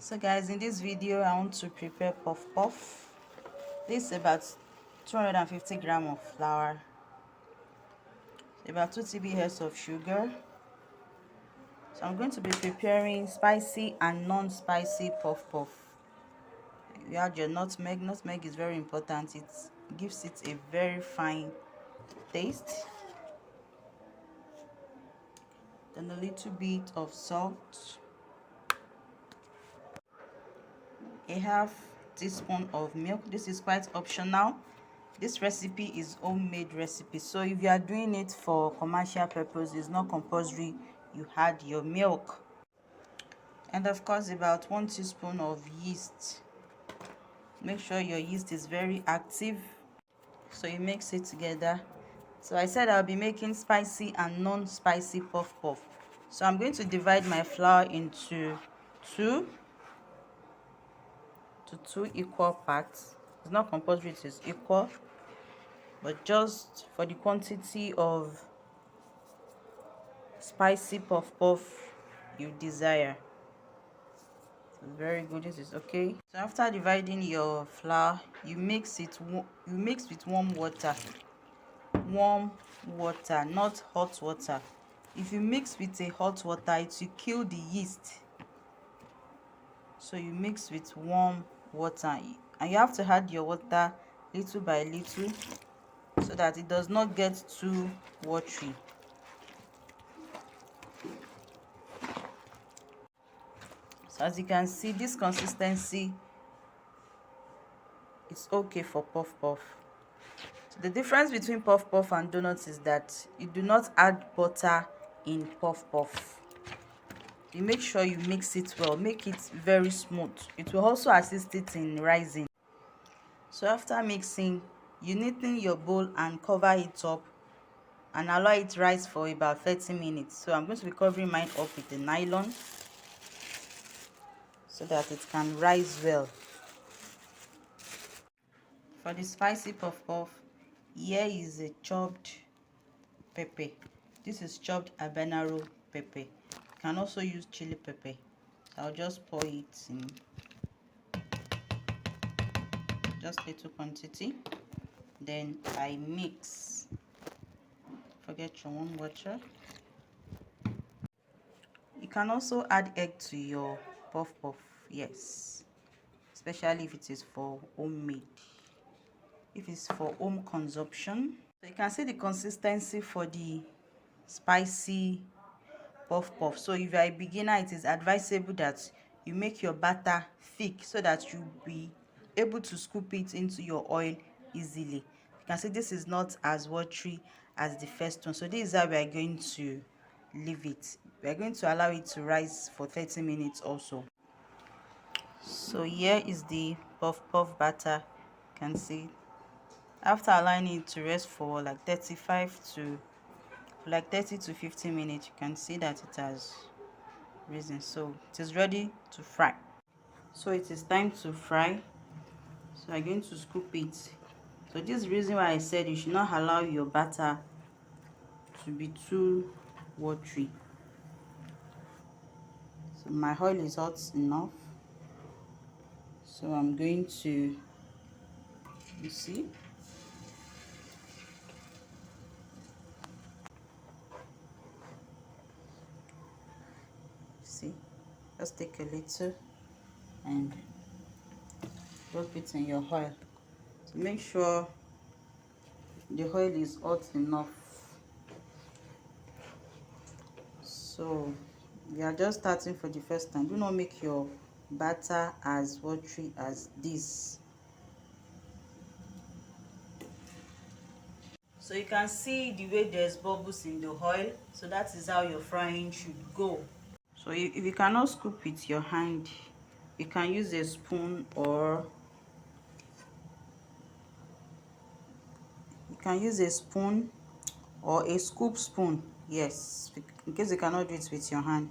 So guys, in this video I want to prepare puff puff. This is about 250 grams of flour, about 2 TBS of sugar. So I'm going to be preparing spicy and non-spicy puff puff. You add your nutmeg. Nutmeg is very important. It gives it a very fine taste. Then a little bit of salt, a half teaspoon of milk. This is quite optional. This recipe is homemade recipe, so if you are doing it for commercial purpose, it's not compulsory you add your milk. And of course about 1 teaspoon of yeast. Make sure your yeast is very active, so you mix it together. So I said I'll be making spicy and non-spicy puff puff. So I'm going to divide my flour into two equal parts. It's not compulsory it is equal, but just for the quantity of spicy puff puff you desire. So very good, this is okay. So after dividing your flour, you mix with warm water, not hot water. If you mix with a hot water, it will kill the yeast. So you mix with warm water, and you have to add your water little by little so that it does not get too watery. So as you can see, this consistency is okay for puff puff. So the difference between puff puff and donuts is that you do not add butter in puff puff. You make sure you mix it well, make it very smooth. It will also assist it in rising. So after mixing, you neaten your bowl and cover it up and allow it rise for about 30 minutes. So I'm going to be covering mine up with a nylon so that it can rise well. For the spicy puff puff, here is a chopped pepper. This is chopped habanero pepper. You can also use chili pepper. I'll just pour it in just little quantity. Then I mix. Forget your warm water. You can also add egg to your puff puff, yes, especially if it is for homemade. If it's for home consumption, so you can see the consistency for the spicy puff puff. So if you are a beginner, it is advisable that you make your batter thick so that you'll be able to scoop it into your oil easily. You can see this is not as watery as the first one, so this is how we are going to leave it. We are going to allow it to rise for 30 minutes also. So here is the puff puff batter. You can see after allowing it to rest for like 30 to 50 minutes, you can see that it has risen, so it is ready to fry. So it is time to fry. So I'm going to scoop it. So this is the reason why I said you should not allow your batter to be too watery. So my oil is hot enough, so I'm going to, you see, just take a little and drop it in your oil. So make sure the oil is hot enough. So we are just starting for the first time. Do not make your batter as watery as this. So you can see the way there's bubbles in the oil, so that is how your frying should go. So if you cannot scoop with your hand, you can use a spoon, or a scoop spoon, yes, in case you cannot do it with your hand.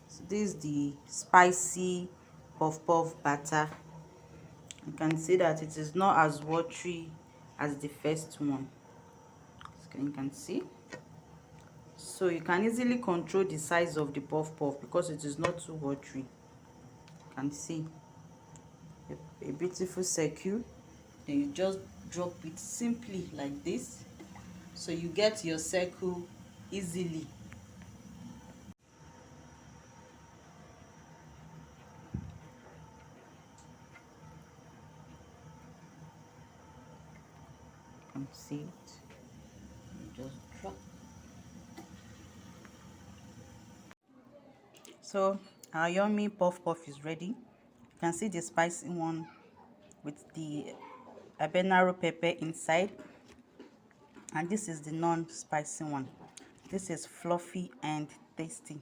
So this is the spicy puff puff batter. You can see that it is not as watery as the first one. So you can see, so you can easily control the size of the puff puff because it is not too watery. You can see a beautiful circle. Then you just drop it simply like this, so you get your circle easily. You can see it. You just drop. So our yummy puff puff is ready. You can see the spicy one with the habanero pepper inside, and this is the non-spicy one. This is fluffy and tasty.